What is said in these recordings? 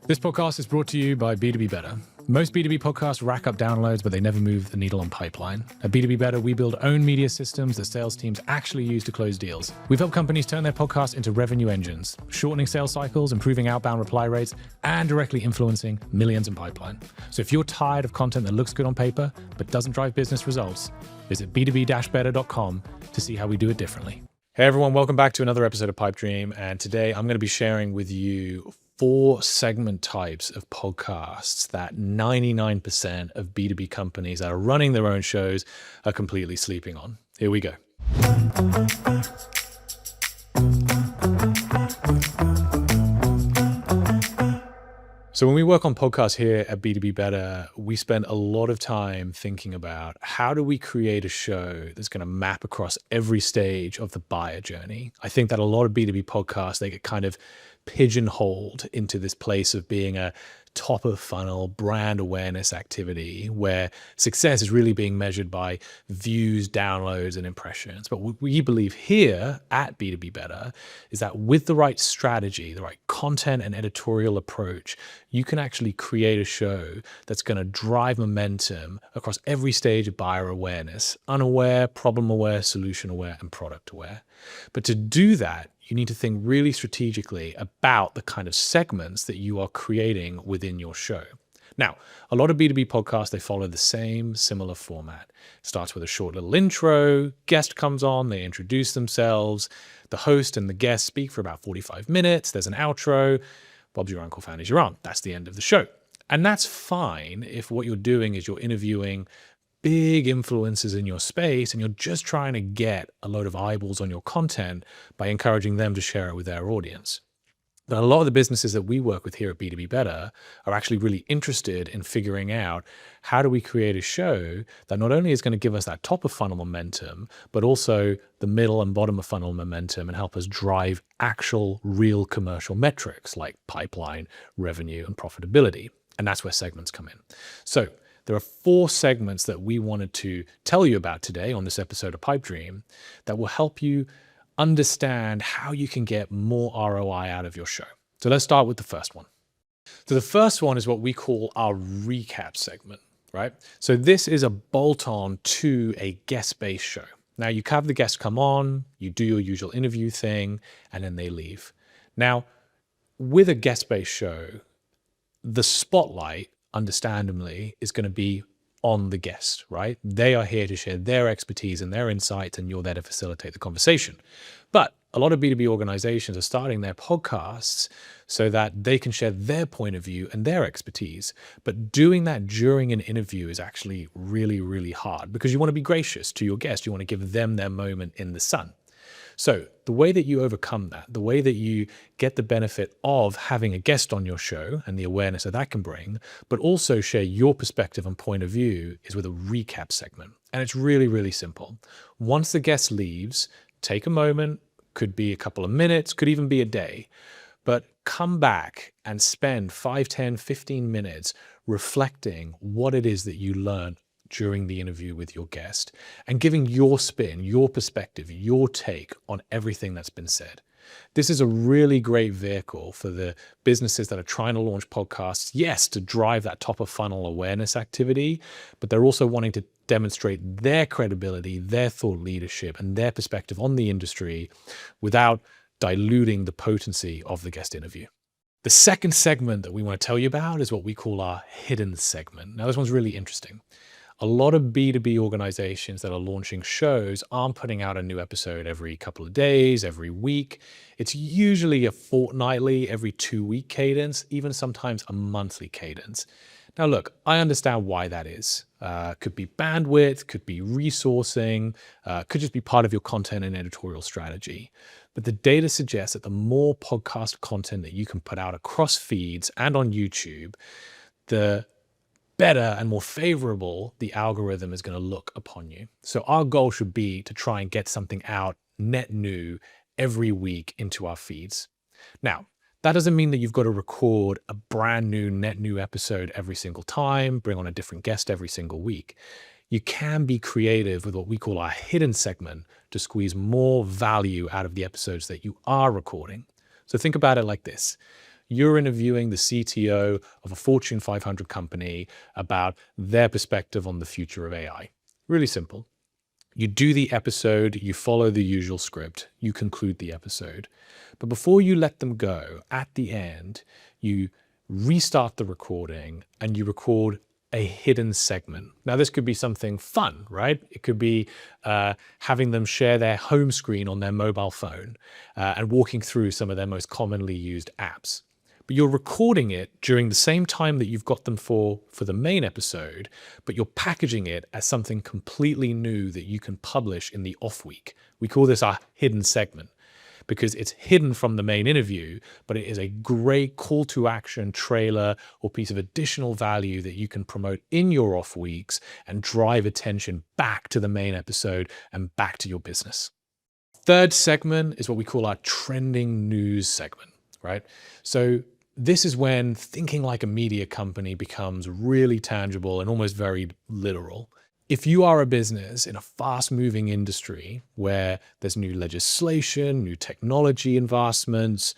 This podcast is brought to you by B2B Better. Most B2B podcasts rack up downloads, but they never move the needle on pipeline. At B2B Better, we build own media systems that sales teams actually use to close deals. We've helped companies turn their podcasts into revenue engines, shortening sales cycles, improving outbound reply rates, and directly influencing millions in pipeline. So if you're tired of content that looks good on paper, but doesn't drive business results, visit b2b-better.com to see how we do it differently. Hey everyone, welcome back to another episode of Pipe Dream. And today I'm going to be sharing with you 4 segment types of podcasts that 99% of B2B companies that are running their own shows are completely sleeping on. Here we go. So when we work on podcasts here at B2B Better, we spend a lot of time thinking about how do we create a show that's going to map across every stage of the buyer journey. I think that a lot of B2B podcasts, they get kind of pigeonholed into this place of being a top of funnel brand awareness activity where success is really being measured by views, downloads, and impressions. But what we believe here at B2B Better is that with the right strategy, the right content and editorial approach, you can actually create a show that's going to drive momentum across every stage of buyer awareness: unaware, problem aware, solution aware, and product aware. But to do that, you need to think really strategically about the kind of segments that you are creating within your show. Now, a lot of B2B podcasts, they follow the same similar format. It starts with a short little intro, guest comes on, they introduce themselves, the host and the guest speak for about 45 minutes, there's an outro, Bob's your uncle, Fanny's your aunt. That's the end of the show. And that's fine if what you're doing is you're interviewing big influencers in your space and you're just trying to get a load of eyeballs on your content by encouraging them to share it with their audience. But a lot of the businesses that we work with here at B2B Better are actually really interested in figuring out how do we create a show that not only is going to give us that top of funnel momentum, but also the middle and bottom of funnel momentum and help us drive actual real commercial metrics like pipeline, revenue, and profitability. And that's where segments come in. So there are 4 segments that we wanted to tell you about today on this episode of Pipe Dream that will help you understand how you can get more ROI out of your show. So let's start with the first one. So the first one is what we call our recap segment, right? So this is a bolt-on to a guest-based show. Now you have the guest come on, you do your usual interview thing, and then they leave. Now, with a guest-based show, the spotlight, understandably, is going to be on the guest, right? They are here to share their expertise and their insights, and you're there to facilitate the conversation. But a lot of B2B organizations are starting their podcasts so that they can share their point of view and their expertise. But doing that during an interview is actually really, really hard because you want to be gracious to your guest. You want to give them their moment in the sun. So the way that you overcome that, the way that you get the benefit of having a guest on your show and the awareness that that can bring, but also share your perspective and point of view, is with a recap segment. And it's really, really simple. Once the guest leaves, take a moment, could be a couple of minutes, could even be a day, but come back and spend 5, 10, 15 minutes reflecting what it is that you learned during the interview with your guest and giving your spin, your perspective, your take on everything that's been said. This is a really great vehicle for the businesses that are trying to launch podcasts, yes, to drive that top of funnel awareness activity, but they're also wanting to demonstrate their credibility, their thought leadership, and their perspective on the industry without diluting the potency of the guest interview. The second segment that we want to tell you about is what we call our hidden segment. Now, this one's really interesting. A lot of B2B organizations that are launching shows aren't putting out a new episode every couple of days, every week. It's usually a fortnightly, every 2-week cadence, even sometimes a monthly cadence. Now, look, I understand why that is. Could be bandwidth, could be resourcing, could just be part of your content and editorial strategy. But the data suggests that the more podcast content that you can put out across feeds and on YouTube, the better and more favorable the algorithm is going to look upon you. So our goal should be to try and get something out net new every week into our feeds. Now, that doesn't mean that you've got to record a brand new net new episode every single time, bring on a different guest every single week. You can be creative with what we call our hidden segment to squeeze more value out of the episodes that you are recording. So think about it like this. You're interviewing the CTO of a Fortune 500 company about their perspective on the future of AI. Really simple. You do the episode, you follow the usual script, you conclude the episode. But before you let them go, at the end, you restart the recording and you record a hidden segment. Now, this could be something fun, right? It could be having them share their home screen on their mobile phone and walking through some of their most commonly used apps. But you're recording it during the same time that you've got them for the main episode, but you're packaging it as something completely new that you can publish in the off week. We call this our hidden segment because it's hidden from the main interview, but it is a great call to action trailer or piece of additional value that you can promote in your off weeks and drive attention back to the main episode and back to your business. Third segment is what we call our trending news segment, right? So this is when thinking like a media company becomes really tangible and almost very literal. If you are a business in a fast-moving industry where there's new legislation, new technology advancements,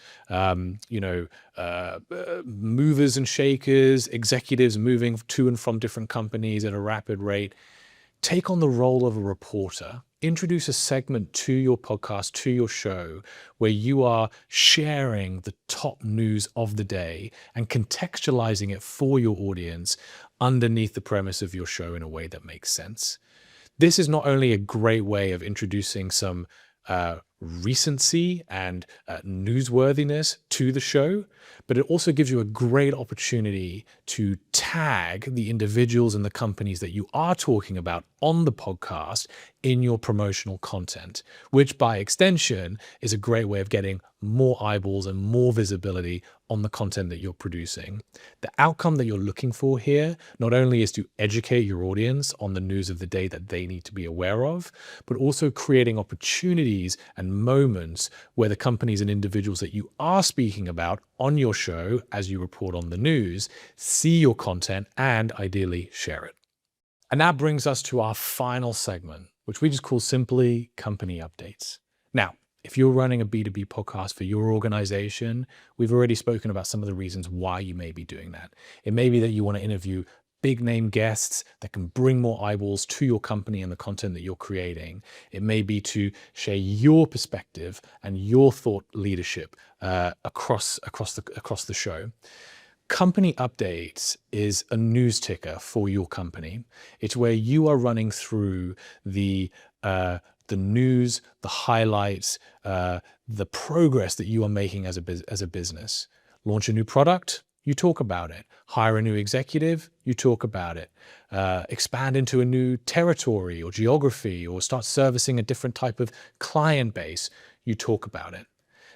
movers and shakers, executives moving to and from different companies at a rapid rate, take on the role of a reporter. Introduce a segment to your podcast, to your show, where you are sharing the top news of the day and contextualizing it for your audience underneath the premise of your show in a way that makes sense. This is not only a great way of introducing some recency and newsworthiness to the show, but it also gives you a great opportunity to tag the individuals and the companies that you are talking about on the podcast in your promotional content, which by extension is a great way of getting more eyeballs and more visibility on the content that you're producing. The outcome that you're looking for here not only is to educate your audience on the news of the day that they need to be aware of, but also creating opportunities and moments where the companies and individuals that you are speaking about on your show as you report on the news see your content and ideally share it. And that brings us to our final segment, which we just call simply company updates. Now, if you're running a B2B podcast for your organization, we've already spoken about some of the reasons why you may be doing that. It may be that you want to interview big name guests that can bring more eyeballs to your company and the content that you're creating. It may be to share your perspective and your thought leadership across the show. Company updates is a news ticker for your company. It's where you are running through the news, the highlights, the progress that you are making as a business. Launch a new product, you talk about it. Hire a new executive, you talk about it. Expand into a new territory or geography or start servicing a different type of client base, you talk about it.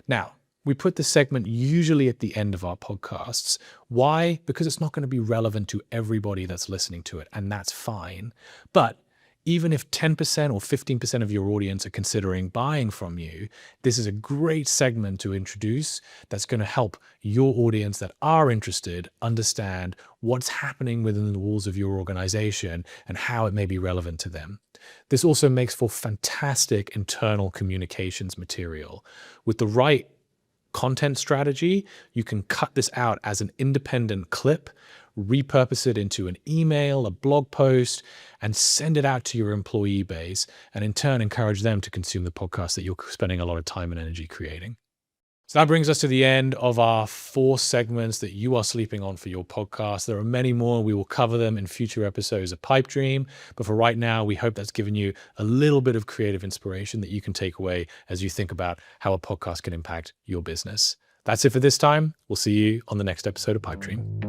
Now, we put this segment usually at the end of our podcasts. Why? Because it's not going to be relevant to everybody that's listening to it, and that's fine. But even if 10% or 15% of your audience are considering buying from you, this is a great segment to introduce that's going to help your audience that are interested understand what's happening within the walls of your organization and how it may be relevant to them. This also makes for fantastic internal communications material. With the right content strategy, you can cut this out as an independent clip, repurpose it into an email, a blog post, and send it out to your employee base, and in turn encourage them to consume the podcast that you're spending a lot of time and energy creating. So that brings us to the end of our 4 segments that you are sleeping on for your podcast. There are many more. We will cover them in future episodes of Pipe Dream. But for right now, we hope that's given you a little bit of creative inspiration that you can take away as you think about how a podcast can impact your business. That's it for this time. We'll see you on the next episode of Pipe Dream.